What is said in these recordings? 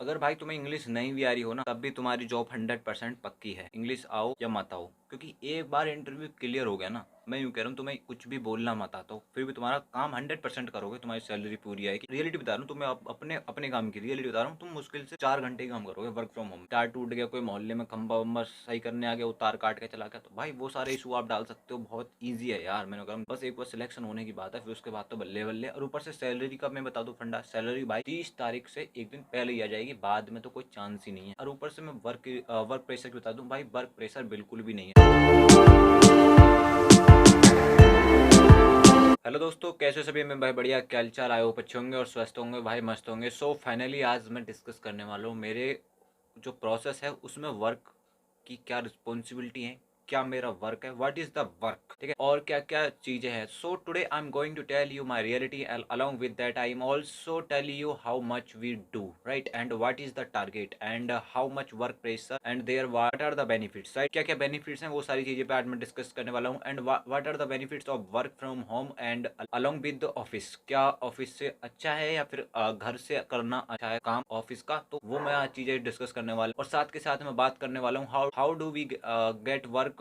अगर भाई तुम्हें इंग्लिश नहीं भी आ रही हो ना, तब भी तुम्हारी जॉब 100% पक्की है। इंग्लिश आओ या मत आओ, क्योंकि एक बार इंटरव्यू क्लियर हो गया ना, मैं यूँ कह रहा हूँ तुम्हें कुछ भी बोलना मत आता हो, फिर भी तुम्हारा काम 100% करोगे, तुम्हारी सैलरी पूरी आएगी। रियलिटी बता रहा हूँ तुम्हें, अपने अपने काम की रियलिटी बता रहा हूँ। तुम मुश्किल से 4 घंटे काम करोगे वर्क फ्रॉम होम। तार टूट गया, कोई मोहल्ले में खंबा वंबा सही करने आ गया, वो तार काट के चला गया, तो भाई वो सारे इशू आप डाल सकते हो। बहुत ईजी है यार, मैंने कहा बस एक बार सिलेक्शन होने की बात है, फिर उसके बाद तो बल्ले बल्ले। और ऊपर से सैलरी का मैं बता दूं फंडा, सैलरी भाई 30 तारीख से एक दिन पहले ही आ जाएगी, बाद में तो कोई चांस ही नहीं है। और ऊपर से मैं वर्क प्रेशर की बता दूं भाई, वर्क प्रेशर बिल्कुल भी नहीं है। हेलो दोस्तों, कैसे हो सभी? मैं भाई बढ़िया, क्या हालचाल? आए हो अच्छे होंगे और स्वस्थ होंगे भाई, मस्त होंगे। सो फाइनली आज मैं डिस्कस करने वाला हूँ मेरे जो प्रोसेस है उसमें वर्क की क्या रिस्पॉन्सिबिलिटी है, क्या मेरा वर्क है, व्हाट इज द वर्क, ठीक है, और क्या क्या चीजें हैं। So today I am going to tell you my reality, along with that I am also tell you how much we do, right, and what is the target and how much work pressure and there what are the benefits, right, क्या क्या benefits हैं, वो सारी चीजें पे आज मैं discuss करने वाला हूँ। And what are the benefits of work from home and along with the office, क्या ऑफिस से अच्छा है या फिर घर से करना अच्छा है काम ऑफिस का, तो वो मैं आज चीजें डिस्कस करने वाला हूँ। और साथ के साथ मैं बात करने वाला हूँ how how do we get work,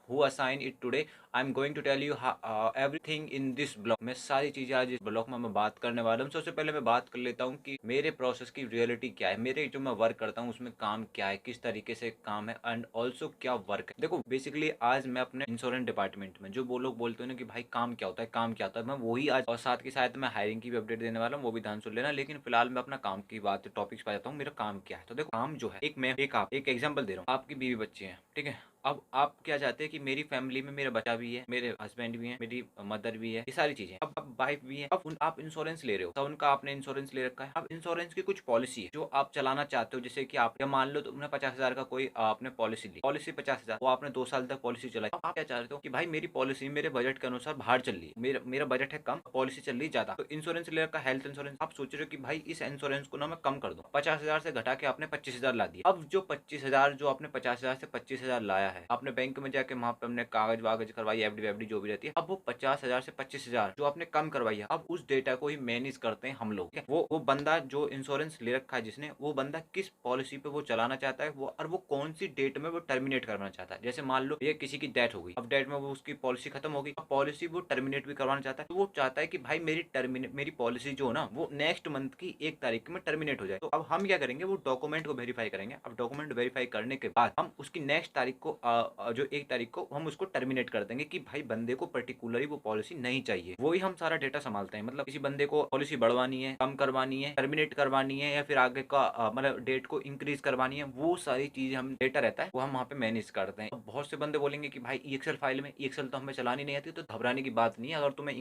who assign it today. I am going to tell you everything in this blog. मैं सारी चीजें आज इस ब्लॉग में मैं बात करने वाला हूँ। सबसे पहले मैं बात कर लेता हूँ कि मेरे प्रोसेस की रियलिटी क्या है, मेरे जो मैं वर्क करता हूँ उसमें काम क्या है, किस तरीके से काम है, एंड ऑल्सो क्या वर्क है। देखो बेसिकली आज मैं अपने इंश्योरेंस डिपार्टमेंट में, जो वो लोग बोलते हैं ना कि भाई काम क्या होता है, काम क्या होता है, मैं वही आज, और साथ के साथ मैं हायरिंग की भी अपडेट देने वाला हूँ, वो भी ध्यान सुन लेना। लेकिन फिलहाल मैं अपना काम की बात टॉपिक्स पे आ जाता हूँ, मेरा काम क्या है। तो देखो काम जो है, एक मैं एक एग्जाम्पल दे रहा हूँ। आपकी बीवी बच्चे हैं, ठीक है, अब आप क्या चाहते हैं कि मेरी फैमिली में मेरा बच्चा भी है, मेरे हस्बैंड भी है, मेरी मदर भी है, ये सारी चीजें, अब वाइफ भी है। अब आप इंश्योरेंस ले रहे हो, तो उनका आपने इंश्योरेंस ले रखा है। अब इंश्योरेंस की कुछ पॉलिसी है जो आप चलाना चाहते हो, जैसे कि आप, या मान लो तुमने 50,000 का कोई आपने पॉलिसी ली, पॉलिसी 50,000, वो आपने 2 साल तक पॉलिसी चलाई। अब आप क्या चाहते हो कि भाई मेरी पॉलिसी मेरे बजट के अनुसार बाहर चल रही है, मेरा बजट है कम, पॉलिसी चल रही ज्यादा, तो इंश्योरेंस ले रखा, हेल्थ इंश्योरेंस। आप सोच रहे हो कि भाई इस इंश्योरेंस को ना मैं कम कर दूं, 50,000 से घटा के आपने 25,000 ला दिया। अब जो 25,000, जो आपने 50,000 से 25,000 लाया है, आपने बैंक में जाके वहां पे हमने कागज वागज करवाई, एफडी वेफडी जो भी रहती है, अब वो 50,000 से 25,000 जो आपने कम करवाई है, अब उस डेटा को ही मैनेज करते हैं हम लोग, ठीक है। वो बंदा जो इंश्योरेंस ले रखा है जिसने, वो बंदा किस पॉलिसी पे वो चलाना चाहता है, वो और वो कौन सी डेट में वो टर्मिनेट करना चाहता है। जैसे मान लो ये किसी की डेथ हो गई, अब डेथ में वो उसकी पॉलिसी खत्म होगी, अब पॉलिसी वो टर्मिनेट भी करवाना चाहता है, तो वो चाहता है कि भाई मेरी पॉलिसी जो है ना, वो नेक्स्ट मंथ की 1 तारीख में टर्मिनेट हो जाए। तो अब हम क्या करेंगे, वो डॉक्यूमेंट को वेरीफाई करेंगे। अब डॉक्यूमेंट वेरीफाई करने के बाद हम उसकी नेक्स्ट तारीख को, जो 1 तारीख को हम उसको टर्मिनेट कर देंगे कि भाई बंदे को पर्टिकुलरली वो पॉलिसी नहीं चाहिए। वही हम सारा डेटा संभालते हैं, मतलब किसी बंदे को पॉलिसी बढ़वानी है, कम करवानी है, टर्मिनेट करवानी है, या फिर आगे का मतलब डेट को इंक्रीज करवानी है, वो सारी चीजें हम, डेटा रहता है वो हम वहाँ पे मैनेज करते हैं। अब बहुत से बंदे बोलेंगे कि भाई एक्सेल फाइल में, एक्सेल तो हमें चलानी नहीं आती, तो घबराने की बात नहीं है। अगर तुम्हें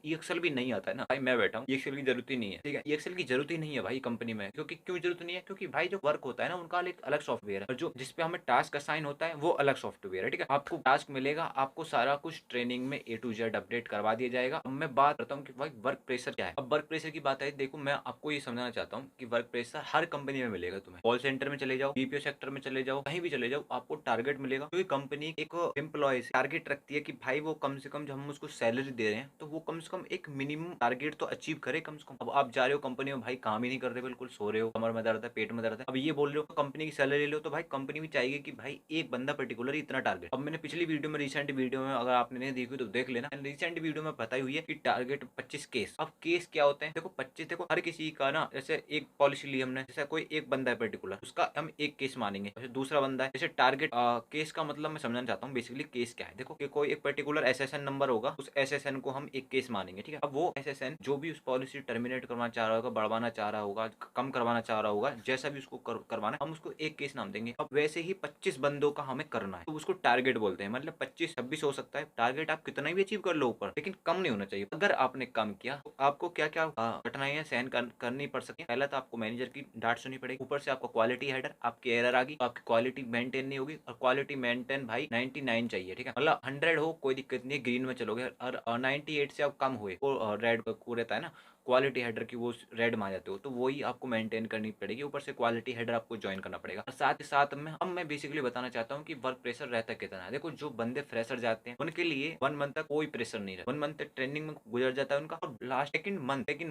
एक्सेल भी नहीं आता है ना भाई, मैं बैठा हूँ, एक्सेल की जरूरत ही नहीं है, ठीक है, एक्सेल की जरूरत ही नहीं है भाई कंपनी में। क्योंकि क्यों जरूरत नहीं है? क्योंकि भाई जो वर्क होता है ना, उनका एक अलग सॉफ्टवेयर है, और जो जिसपे हमें टास्क असाइन होता है वो अलग सॉफ्टवेयर है, ठीक है। आपको टास्क मिलेगा, आपको सारा कुछ ट्रेनिंग में A to Z अपडेट करवा दिया जाएगा। अब मैं बात करता हूँ कि भाई वर्क प्रेशर क्या है। अब वर्क प्रेशर की बात है, देखो मैं आपको ये समझाना चाहता हूँ कि वर्क प्रेशर हर कंपनी में मिलेगा। तुम्हें कॉल सेंटर में चले जाओ, BPO सेक्टर में चले जाओ, कहीं भी चले जाओ, आपको टारगेट मिलेगा। क्योंकि कंपनी एक एम्प्लॉय टारगेट रखती है कि भाई वो कम से कम, जब हम उसको सैलरी दे रहे हैं, तो वो कम से कम एक मिनिमम टारगेट तो अचीव करे कम से कम। अब आप जा रहे हो कंपनी में, भाई काम ही नहीं कर रहे, बिल्कुल सो रहे हो, कमर में दर्द है, पेट में दर्द है, अब ये बोल रहे हो कंपनी की सैलरी ले लो, तो भाई कंपनी भी चाहेगी कि भाई एक बंदा पर्टिकुलर इतना टारगेट। अब मैंने पिछली वीडियो में, रिसेंट वीडियो में, अगर आपने नहीं देखी तो देख लेना, रिसेंट वीडियो में बताई हुई है कि टारगेट 25 केस। अब केस क्या होते हैं? देखो 25, देखो हर किसी का ना, जैसे एक पॉलिसी ली हमने, जैसे कोई एक बंदा है पर्टिकुलर, उसका हम एक केस मानेंगे। जैसे दूसरा बंदा है, जैसे टारगेट केस का मतलब मैं समझाना चाहता हूँ बेसिकली केस क्या है। देखो कि कोई एक पर्टिकुलर SSN नंबर होगा, उस SSN को हम एक केस मानेंगे, ठीक है। अब वो SSN जो भी उस पॉलिसी टर्मिनेट करवाना चाह रहा होगा, बढ़वाना चाह रहा होगा, कम करवाना चाह रहा होगा, जैसा भी उसको करवाना है, हम उसको एक केस नाम देंगे। अब वैसे ही 25 बंदों का हमें करना है, तो उसको टारगेट बोलते हैं। मतलब 25-26 हो सकता है टारगेट, आप कितना भी अचीव कर लो ऊपर, लेकिन कम नहीं होना चाहिए। अगर आपने कम किया तो आपको क्या क्या कठिनाइयां सहन करनी पड़ सकती है। पहला तो आपको मैनेजर की डांट सुननी पड़ेगी, ऊपर से आपको क्वालिटी हेडर, आपकी एरर आ गई तो आपकी क्वालिटी मेंटेन नहीं होगी। और क्वालिटी मेंटेन भाई 99 चाहिए, ठीक है, मतलब 100 हो कोई दिक्कत नहीं है, ग्रीन में चलोगे। और 98 से अब कम हुए, रेड को रहता है ना, क्वालिटी हेडर की वो रेड में आ जाते हो, तो वही आपको मेंटेन करनी पड़ेगी। ऊपर से क्वालिटी हेडर आपको ज्वाइन करना पड़ेगा। और साथ ही साथ में अब मैं बेसिकली बताना चाहता हूँ कि वर्क प्रेशर रहता कितना है। देखो जो बंदे फ्रेशर जाते हैं उनके लिए 1 मंथ तक कोई प्रेशर नहीं रहता। 1 मंथ तक ट्रेनिंग में गुजर जाता है उनका, और लास्ट सेकंड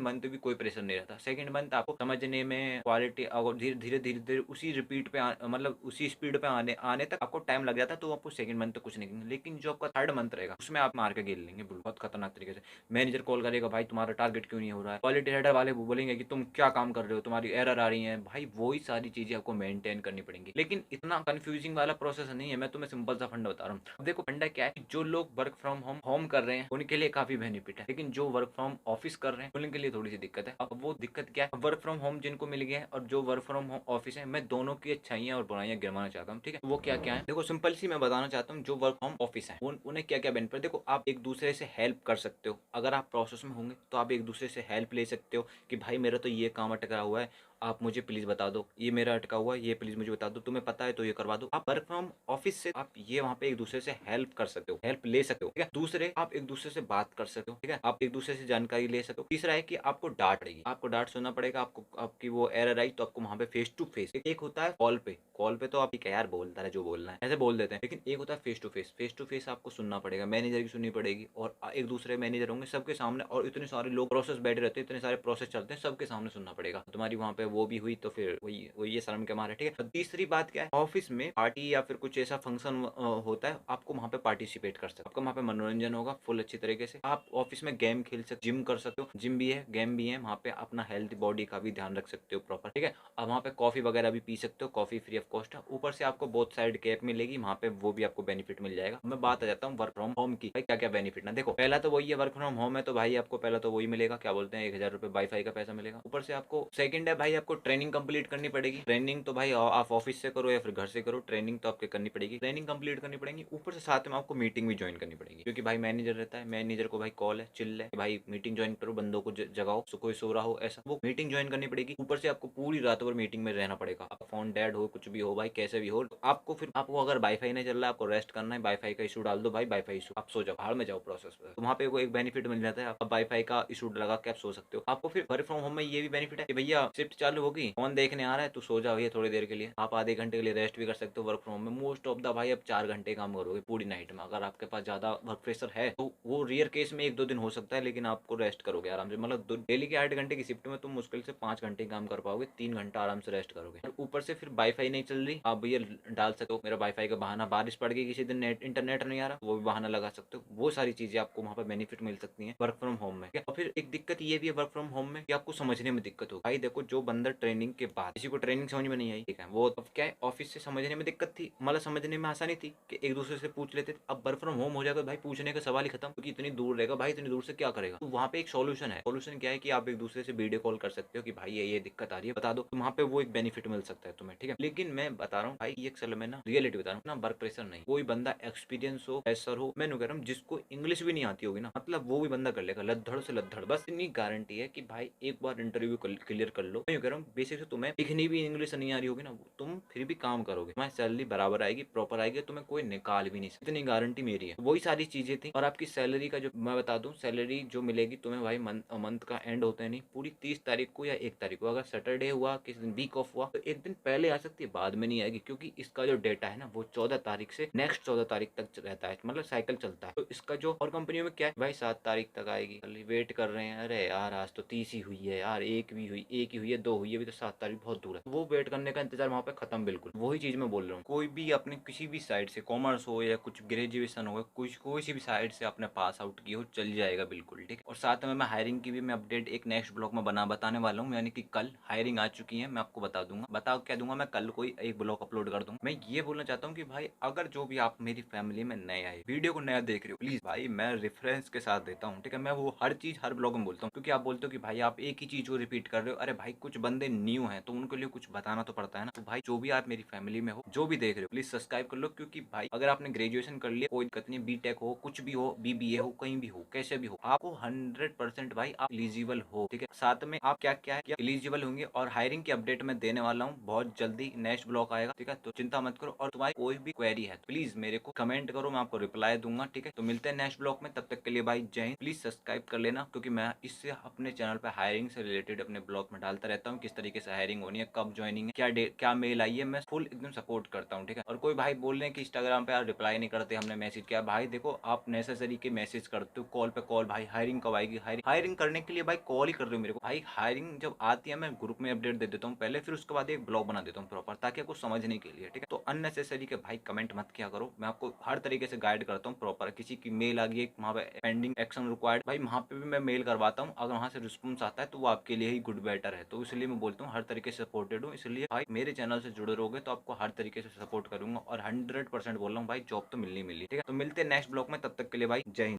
मंथ भी कोई प्रेशर नहीं रहता। सेकंड मंथ आपको समझने में क्वालिटी और धीरे धीरे उसी रिपीट पे मतलब उसी स्पीड पे आने तक आपको टाइम लग जाता है, तो आपको सेकंड मंथ तक कुछ नहीं करेंगे। लेकिन जो आपका थर्ड मंथ रहेगा उसमें आप मार के खेल लेंगे बहुत खतरनाक तरीके से। मैनेजर कॉल करेगा, भाई तुम्हारा टारगेट क्यों नहीं हो रहा है। क्वालिटी हेडर वाले बोलेंगे कि तुम क्या काम कर रहे हो, तुम्हारी एरर आ रही है। भाई वही सारी चीजें आपको मेंटेन करनी पड़ेंगी। लेकिन इतना कंफ्यूजिंग वाला प्रोसेस नहीं है, मैं तुम्हें सिंपल सा फंडा बता रहा हूँ। अब देखो फंडा क्या है कि जो लोग वर्क फ्रॉम होम कर रहे हैं उनके लिए काफी बेनिफिट है, लेकिन जो वर्क फ्रॉम ऑफिस कर रहे हैं उनके लिए थोड़ी सी दिक्कत है। अब वो दिक्कत क्या है, वर्क फ्रॉम होम जिनको मिल गया है और जो वर्क फ्रॉम ऑफिस है, मैं दोनों की अच्छाइयां और बुराइयां गिरवाना चाहता हूँ। ठीक है, वो क्या क्या है देखो सिंपल सी मैं बताना चाहता हूँ। जो वर्क फ्रॉम ऑफिस है उन्हें क्या क्या बेनिफिट। देखो आप एक दूसरे से हेल्प कर सकते हो। अगर आप प्रोसेस में होंगे तो आप एक दूसरे से हेल्प ले सकते हो कि भाई मेरा तो ये काम अटका हुआ है, आप मुझे प्लीज बता दो। ये मेरा अटका हुआ है, ये प्लीज मुझे बता दो। तुम्हें पता है तो ये करवा दो। आप वर्क फ्रॉम ऑफिस से आप ये वहाँ पे एक दूसरे से हेल्प कर सकते हो, हेल्प ले सकते हो। ठीक है, दूसरे आप एक दूसरे से बात कर सकते हो। ठीक है, आप एक दूसरे से जानकारी ले सकते हो। तीसरा है कि आपको डांट रहेगी, आपको डांट सुनना पड़ेगा। आपको आपकी वो एरर आई तो आपको वहाँ पे फेस टू फेस। एक होता है कॉल पे, कॉल पे तो आप क्या यार बोलता है जो बोलना है ऐसे बोल देते हैं, लेकिन एक होता है face to face. Face to face आपको सुनना पड़ेगा, मैनेजर की सुननी पड़ेगी, और एक दूसरे मैनेजर होंगे सबके सामने, और इतने सारे लोग प्रोसेस बैठे रहते हैं, इतने सारे प्रोसेस चलते हैं, सबके सामने सुनना पड़ेगा। तुम्हारी वहाँ पे वो भी हुई तो फिर वही ये शर्म के मारे। ठीक है, तीसरी बात क्या है, ऑफिस में पार्टी या फिर कुछ ऐसा फंक्शन होता है, आपको वहाँ पे पार्टिसिपेट कर सकते हो। आपका वहाँ पे मनोरंजन होगा फुल अच्छी तरीके से। आप ऑफिस में गेम खेल सकते, जिम कर सकते हो, जिम भी है गेम भी है वहाँ पे। अपना हेल्थ बॉडी का भी ध्यान रख सकते हो प्रॉपर। ठीक है, अब वहाँ पे कॉफी वगैरह भी पी सकते हो, कॉफी फ्री ऑफ कॉस्ट है। ऊपर से आपको बोथ साइड कैप मिलेगी वहाँ पे, वो भी आपको बेनिफिट मिल जाएगा। मैं बात आ जाता हूँ वर्क फ्रॉम होम की, भाई क्या क्या बेनिफिट ना। देखो पहला तो वही है, वर्क फ्रॉम होम है तो भाई आपको पहला तो वही मिलेगा, क्या बोलते हैं 1000 रुपए वाईफाई का पैसा मिलेगा। ऊपर से आपको सेकंड है भाई, आपको ट्रेनिंग कंप्लीट करनी पड़ेगी। ट्रेनिंग तो भाई आप ऑफिस से करो या फिर घर से करो, ट्रेनिंग तो आपके करनी पड़ेगी, ट्रेनिंग कंप्लीट करनी पड़ेगी। ऊपर से साथ में आपको मीटिंग भी ज्वाइन करनी पड़ेगी, क्योंकि भाई मैनेजर रहता है, मैनेजर को भाई कॉल है, चिल्ल है, भाई मीटिंग ज्वाइन करो, बंदों को जगाओ, कोई सो रहा हो ऐसा, वो मीटिंग ज्वाइन करनी पड़ेगी। ऊपर से आपको पूरी रात भर मीटिंग में रहना पड़ेगा। आप फोन डेड हो, कुछ भी हो भाई, कैसे भी हो, तो आपको फिर आपको अगर वाईफाई नहीं चल रहा है, आपको रेस्ट करना है, वाईफाई का इशू डाल दो भाई, वाईफाई इशू, आप सो जाओ, भाड़ में जाओ प्रोसेस पे। तो वहाँ पे एक बेनिफिट मिल जाता है, आप वाईफाई का इशू लगा के आप सो सकते हो। आपको फिर वर्क फ्रॉम होम में ये भी बेनिफिट है कि भैया शिफ्ट चालू होगी, फोन देखने आ रहा है, तू सो जाओ ये थोड़ी देर के लिए, आप आधे घंटे के लिए रेस्ट भी कर सकते हो। वर्क फ्रॉम में मोस्ट ऑफ द भाई अब 4 घंटे काम करोगे पूरी नाइट में। अगर आपके पास ज्यादा वर्क प्रेशर है तो वो रेयर केस में 1-2 दिन हो सकता है, लेकिन आपको रेस्ट करोगे आराम से। मतलब डेली के 8 घंटे की शिफ्ट में तुम मुश्किल से 5 घंटे काम कर पाओगे, 3 घंटा आराम से रेस्ट करोगे। और ऊपर से फिर वाईफाई नहीं चल रही, आप भैया डाल सकते हो मेरा वाईफाई का बहाना, बारिश पड़ गई किसी दिन इंटरनेट नहीं आ रहा, वो भी बहाना लगा सकते हो। वो सारी चीजें आपको वहाँ पर बेनिफिट मिल सकती है वर्क फ्रॉम होम में। और फिर एक दिक्कत ये भी है वर्क फ्रॉम होम में कि आपको समझने में दिक्कत हो। भाई देखो जो बंदा ट्रेनिंग के बाद किसी को ट्रेनिंग समझ में नहीं आई, ठीक है, वो अब क्या है ऑफिस से समझने में दिक्कत थी, मतलब समझने में आसानी थी कि एक दूसरे से पूछ लेते थे। अब वर्क फ्रॉम होम हो जाएगा भाई, पूछने का सवाल ही खत्म, क्योंकि इतनी दूर रहेगा भाई, इतनी दूर से क्या करेगा। तो वहाँ पे एक सोल्यूशन है। सोल्यूशन क्या है कि आप एक दूसरे से वीडियो कॉल कर सकते हो कि भाई ये दिक्कत आ रही है बता दो, तो वहाँ पे वो एक बेनिफिट मिल सकता है तुम्हें। ठीक है, लेकिन मैं बता रहा हूँ भाई ये असल में ना रियलिटी बता रहा हूँ ना, वर्क प्रेशर नहीं। कोई बंदा एक्सपीरियंस हो, प्रेशर हो, मैं कह रहा हूँ जिसको इंग्लिश भी नहीं आती होगी ना, मतलब वो भी बंदा कर लेगा लद्दड़ से लद्दड़। बस इतनी गारंटी है कि भाई एक बार इंटरव्यू क्लियर कर लो। मैं कह रहा हूँ बेसिक से तुम्हें लिखनी भी इंग्लिश नहीं आ रही होगी ना, तुम फिर भी काम करोगे, तुम्हारी सैलरी बराबर आएगी, प्रॉपर आएगी, तुम्हें कोई निकाल भी नहीं सकता, इतनी गारंटी मेरी है। वही सारी चीजें थी। और आपकी सैलरी का जो मैं बता दूं, सैलरी जो मिलेगी तुम्हें भाई मंथ का एंड होता है नहीं, पूरी 30 तारीख को या 1 तारीख को, अगर सैटरडे हुआ किसी दिन वीक ऑफ हुआ तो एक दिन पहले आ सकती है, बाद में नहीं आएगी, क्योंकि इसका जो डेटा है ना वो 14 तारीख से नेक्स्ट 14 तारीख तक रहता है, मतलब साइकिल चलता है। तो इसका जो और कंपनियों में क्या है भाई 7 तारीख तक आएगी, वेट कर रहे हैं, अरे यार आज तो 30 ही हुई है यार, एक भी हुई, एक ही हुई है, 2 हुई है, अभी तो 7 तारीख बहुत दूर है। वो वेट करने का इंतजार वहाँ पे खत्म। बिल्कुल वही चीज मैं बोल रहा हूँ। कोई भी अपने किसी भी साइड से, कॉमर्स हो या कुछ ग्रेजुएशन हो, कुछ कोई सी भी साइड से अपने पास आउट की हो, चल जाएगा बिल्कुल। ठीक है, और साथ में मैं हायरिंग की भी मैं अपडेट एक नेक्स्ट ब्लॉग में बताने वाला हूँ, यानी कि कल हायरिंग आ चुकी है, मैं आपको बता दूंगा। बता क्या दूंगा मैं, कल कोई एक ब्लॉग अपलोड कर दूंगा। मैं ये बोलना चाहता हूँ कि भाई अगर जो भी आप मेरी फैमिली में नए आए, वीडियो को नया देख रहे हो, प्लीज भाई मैं रेफरेंस के साथ देता हूँ। ठीक है, मैं वो हर चीज हर ब्लॉग में बोलता हूँ, क्योंकि आप बोलते हो कि भाई आप एक ही चीज को रिपीट कर रहे हो। अरे भाई कुछ बंदे न्यू हैं तो उनके लिए कुछ बताना तो पड़ता है ना। तो भाई जो भी आप मेरी फैमिली में हो, जो भी देख रहे हो, प्लीज सब्सक्राइब कर लो, क्योंकि भाई अगर आपने ग्रेजुएशन कर लिया कोई दिक्कत नहीं, बीटेक हो, कुछ भी हो, बीबीए हो, कहीं भी हो, कैसे भी हो, आपको 100% भाई आप एलिजिबल हो। ठीक है, साथ में आप क्या क्या है एलिजिबल होंगे, और हायरिंग की अपडेट मैं देने वाला हूँ बहुत जल्दी, नेक्स्ट ब्लॉग आएगा। ठीक है, तो चिंता मत करो, और तुम्हारी कोई भी क्वेरी है प्लीज मेरे को कमेंट करो, मैं आपको रिप्लाई दूंगा। ठीक है, तो मिलते हैं नेक्स्ट ब्लॉग में, तब तक के लिए भाई जय हिंद। प्लीज सब्सक्राइब कर लेना, क्योंकि मैं इससे अपने चैनल पे हायरिंग से रिलेटेड अपने ब्लॉग में डालता रहता हूँ, किस तरीके से हायरिंग होनी है, कब ज्वाइनिंग है, क्या डेट, क्या मेल आई है, मैं फुल एकदम सपोर्ट करता हूँ। ठीक है, और कोई भाई बोल रहे हैं कि इंस्टाग्राम पे यार रिप्लाई नहीं करते, हमने मैसेज किया, भाई देखो आप नेसेसरी के मैसेज करते हो, कॉल पे कॉल, भाई हायरिंग कब आएगी, हायरिंग करने के लिए भाई कॉल ही कर रहे हो मेरे को। भाई हायरिंग जब आती है मैं ग्रुप में अपडेट दे देता हूँ पहले, फिर उसके बाद एक ब्लॉग बना देता हूँ प्रॉपर, ताकि आपको समझने के लिए। ठीक है, तो अननेसेसरी के भाई कमेंट मत किया करो, मैं आपको हर तरीके से गाइड करता हूँ प्रॉपर। किसी की मेल आ गई वहाँ पे पेंडिंग एक्शन रिक्वायर्ड, भाई वहाँ पे भी मैं मेल करवाता हूँ, अगर वहाँ से रिस्पॉन्स आता है तो वो आपके लिए ही गुड बेटर है। तो इसलिए मैं बोलता हूँ हर तरीके से सपोर्टेड हूँ, इसलिए भाई मेरे चैनल से जुड़े रहोगे तो आपको हर तरीके से सपोर्ट करूंगा, और 100% बोल रहा हूँ भाई जॉब तो मिलनी मिली। ठीक है, तो मिलते हैं नेक्स्ट ब्लॉग में, तब तक के लिए भाई जय हिंद।